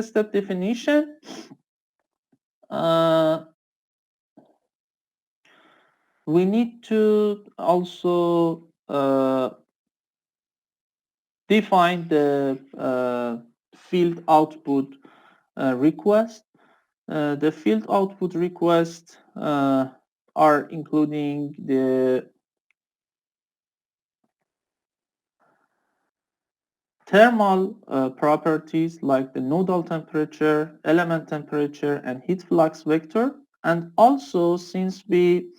step definition, we need to also define the field output request. The field output requests are including the thermal properties like the nodal temperature, element temperature, and heat flux vector. And also, since we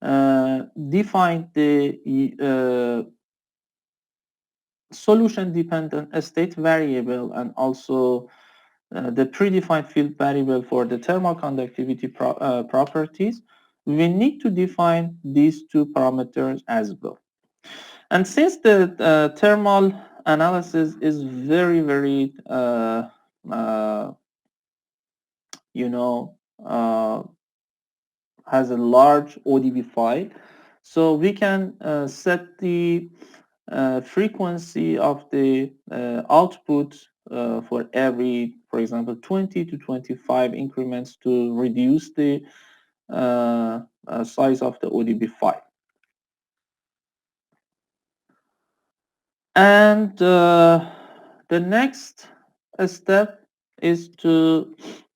defined the solution dependent state variable and also the predefined field variable for the thermal conductivity properties, we need to define these two parameters as well. And since the thermal analysis is very, very, you know, has a large ODB file, so we can set the frequency of the output for every, for example, 20 to 25 increments to reduce the size of the ODB file. And the next step is to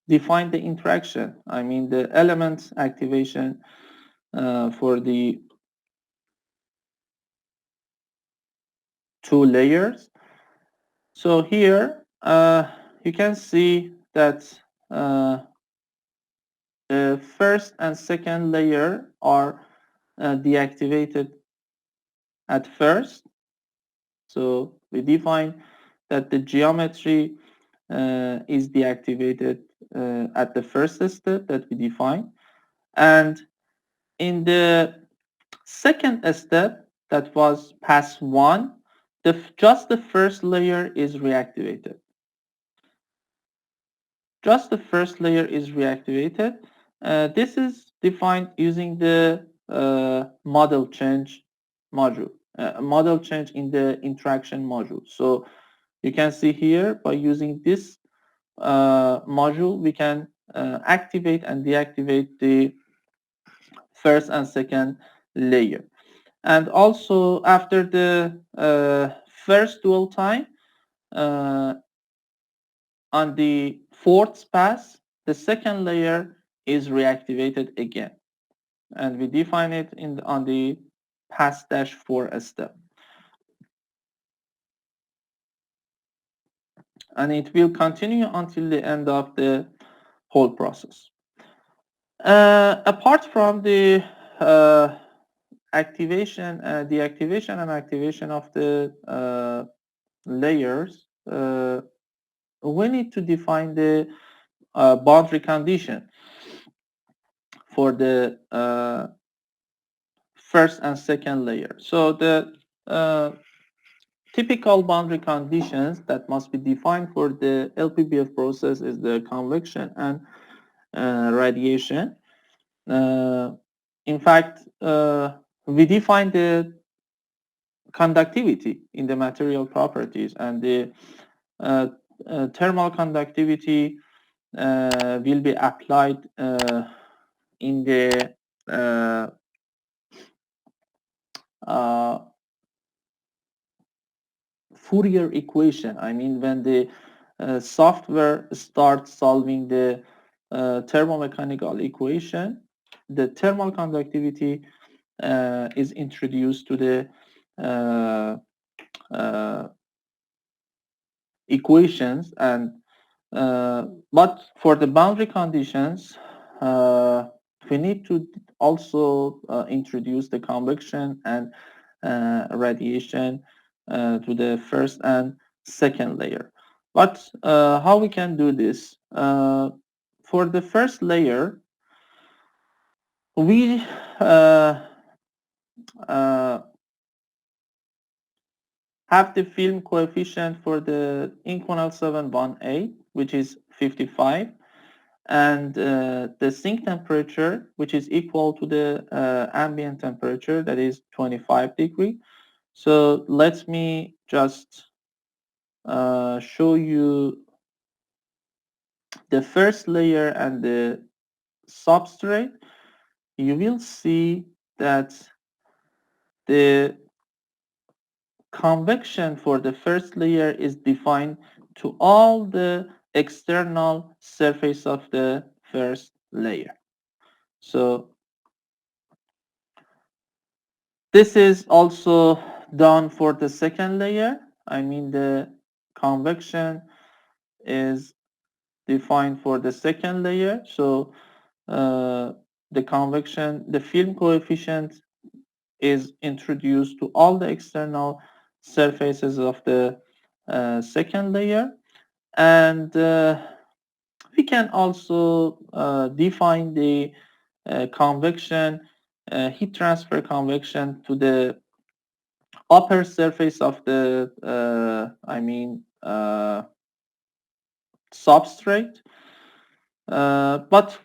define the interaction. I mean, the element activation for the two layers. So here you can see that the first and second layer are deactivated at first. So we define that the geometry is deactivated at the first step that we define. And in the second step, that was pass 1, just the first layer is reactivated. Just the first layer is reactivated. This is defined using the model change module, model change in the interaction module. So you can see here by using this module, we can activate and deactivate the first and second layer. And also after the first dwell time, on the fourth pass, the second layer is reactivated again. And we define it on the pass dash 4 step. And it will continue until the end of the whole process. Apart from the activation, deactivation and activation of the layers, we need to define the boundary condition for the first and second layer. So the typical boundary conditions that must be defined for the LPBF process is the convection and radiation. In fact, we define the conductivity in the material properties, and the thermal conductivity will be applied in the Fourier equation. I mean, when the software starts solving the thermomechanical equation, the thermal conductivity is introduced to the equations, and but for the boundary conditions, we need to also introduce the convection and radiation to the first and second layer. But how we can do this? For the first layer, we have the film coefficient for the Inconel 718, which is 55, and the sink temperature, which is equal to the ambient temperature, that is 25 degrees. So let me just show you the first layer and the substrate, you will see that the convection for the first layer is defined to all the external surface of the first layer. So this is also done for the second layer. I mean, the convection is defined for the second layer. So the convection, the film coefficient is introduced to all the external surfaces of the second layer. And we can also define the convection, heat transfer convection to the upper surface of the, substrate. But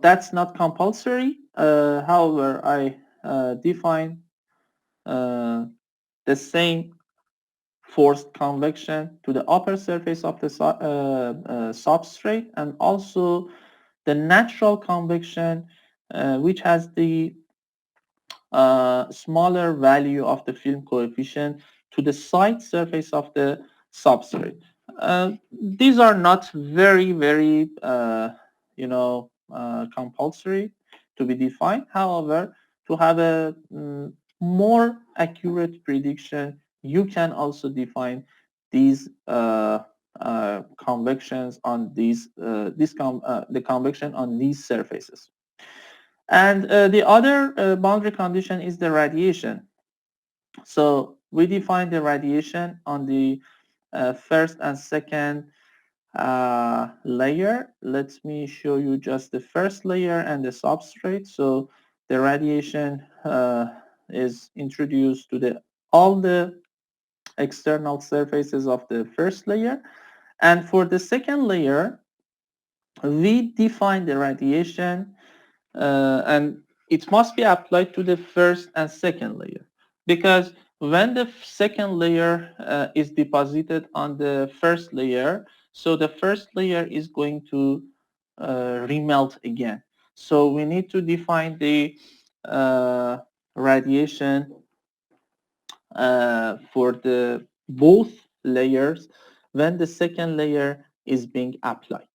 that's not compulsory. However, I define uh, the same forced convection to the upper surface of the substrate, and also the natural convection, which has the smaller value of the film coefficient to the side surface of the substrate. These are not very, very, compulsory to be defined. However, to have a more accurate prediction, you can also define these convections on the convection on these surfaces. And the other boundary condition is the radiation. So we define the radiation on the first and second layer. Let me show you just the first layer and the substrate. So the radiation is introduced to the all the external surfaces of the first layer. And for the second layer, we define the radiation, and it must be applied to the first and second layer, because when the second layer is deposited on the first layer, so the first layer is going to remelt again. So we need to define the radiation for the both layers when the second layer is being applied.